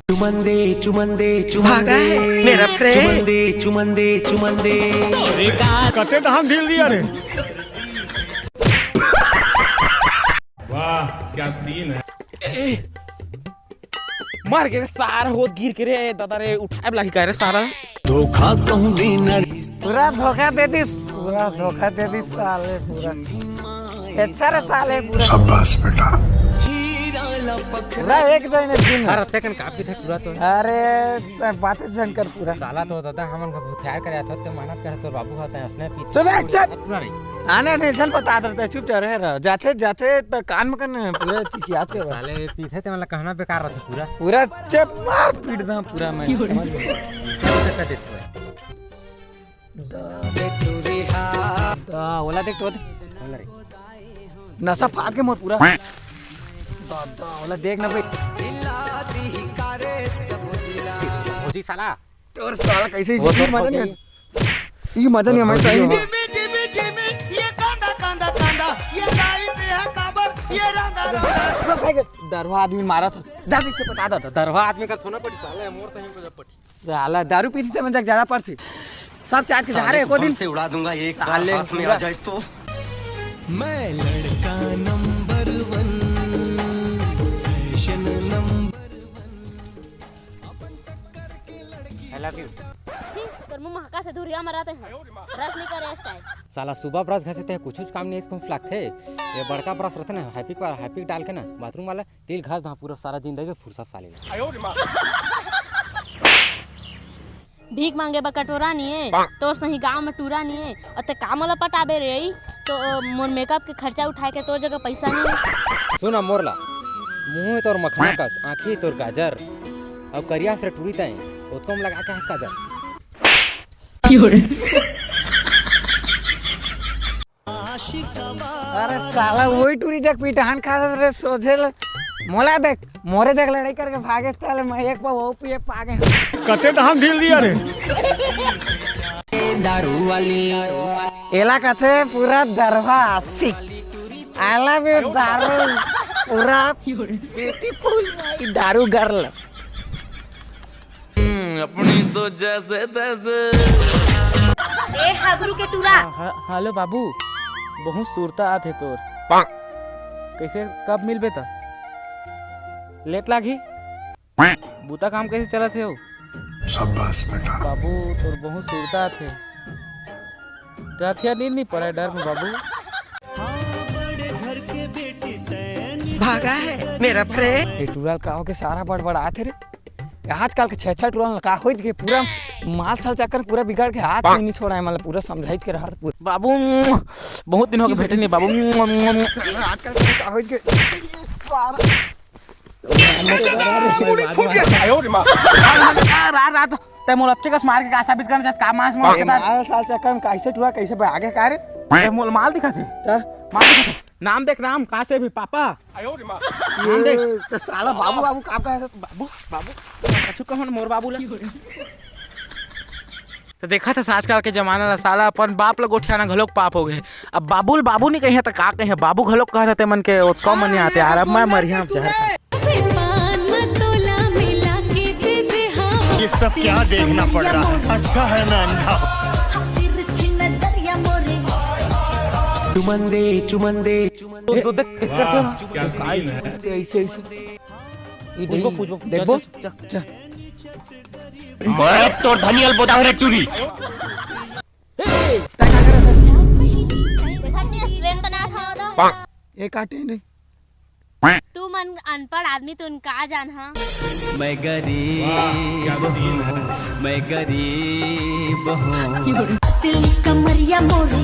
चुमंदे चुमंदे भागा है मेरा फ्रेंड। चुमंदे चुमंदे चुमंदे कते दहन ढील दिया रे। वाह क्या सीन है। मार के रे सारा होत गिर के रे दादा रे उठाए लागी का रे सारा धोखा कहूंगी न पूरा धोखा दे दी साले पूरा छेछा रे साले पूरा शाबाश बेटा। पूरा एक दिन अरे तेकन काफी था पूरा तो अरे बातें शंकर पूरा साला तो दादा हमन का भूथियार करे था तो मेहनत करे तो बाबू होता है उसने पी तो बैठ चल पूरा रे आने नहीं सन पता था चुप चाह रहे जाते जाते तो कान में करने पूरा चिचियात के साले पीछे ते मतलब कहना बेकार रहता पूरा पूरा चप मार पीट दा पूरा मैं समझ गया ओला देख तो बोला रे नशा फाड़ के मोर पूरा दादा ओला देख ना भाई ओजी साला तोर साला कैसे ये मजा नहीं ये मजा नहीं हमारे सही में ये कांदा कांदा कांदा ये गाई पे है काबर ये रंगा दरवा आदमी मारा था जा पीछे पता था दरवा आदमी का थोना पड़ी साले मोर सही को जब पड़ी साला दारू पीती थे मैं ज्यादा पड़ती सब चाट के जा रहे एको दिन से उड़ा दूंगा एक साले हाथ में आ जाए तो मैं लड़का number 1 fashion number I love you छी तोर मुंह महका से धुरिया मराते हैं ब्रश नहीं करे इसका साला सुबह ब्रश घसीते हैं कुछ काम नहीं इसको लगते ये बड़का ब्रश रहता ना हैपिक डाल के ना बाथरूम वाला तेल घास दा पूरा सारा जिंदगी फुर्सत साले भीख मांगे बा कटोरा नहीं है तोर सही गांव में टूरा नहीं है और ते काम वाला पटाबे रे तो मोर मेकअप के खर्चा उठाए के तोर जगह पैसा नहीं है सुना मोरला मुंह तोर मखना कस आँखी तोर गाजर और करिया से टूरी ताई उसको हम लगा के हंस गाजर अरे साला वही टूरी जग पीटान खा रे सोझे मोला देख मोरे जग लड़ाई करके भागे साले मैं एक पा वो पिए पागे कते दहन ढील दिया रे। दारू वाली एला कथे पूरा दरवा आशिक आई लव यू दारू पूरा ब्यूटीफुल दारू गर्ल अपनी तो जैसे तैसे ए हागरू के टूरा हेलो बाबू बहुत सुरता आते तोर कैसे कब मिलबे त लेट लागी बूता काम कैसे चला थे हो शाबाश बेटा। बाबू तोर बहुत सुरता थे नींद नहीं पड़ा डर में बाबू भागा है मेरा फ्रेंड। ये टूरल का हो के सारा बड़ आते रे आजकल के छह टूरल का हो के पूरा माल साल चक्कर पूरा बिगाड़ के हाथ नहीं छोड़ा है मतलब पूरा समझाइत के रहा पूरा बाबू बहुत दिन हो गए भेटे नहीं बाबू आजकल के का हो के सारा रात ते मोल अच्छे कस मार के का साबित करना चाहत का मास मार के माल साल चक्कर में कैसे टूरा कैसे आगे का रे मोल माल दिखा थे माल दिखा थे नाम देख नाम कहां से भी पापा नाम देख तो साला बाबू बाबू का है बाबू बाबू अच्छू कहन मोर बाबू ला तो देखा था आजकल के जमाना ला साला अपन बाप ला गोठियाना घलोक पाप हो गए अब बाबू नहीं कहे तो का कहे बाबू घलोक कहते ते मन के कम मन आते यार अब मैं मरिया जहर ये सब क्या देखना पड़ रहा है। अच्छा है मैं अंधा। चुमंदे चुमंदे तो देख किस करते हो क्या सीन है। ऐसे देखो मैं तो धनियल बोदा रे टूरी। देखा नहीं स्ट्रेन का ना था ये काटे नहीं तू मन अनपढ़ आदमी तो उनका जान हां मैं क्या सीन है। गरीब हूँ दिल कमरिया मोरे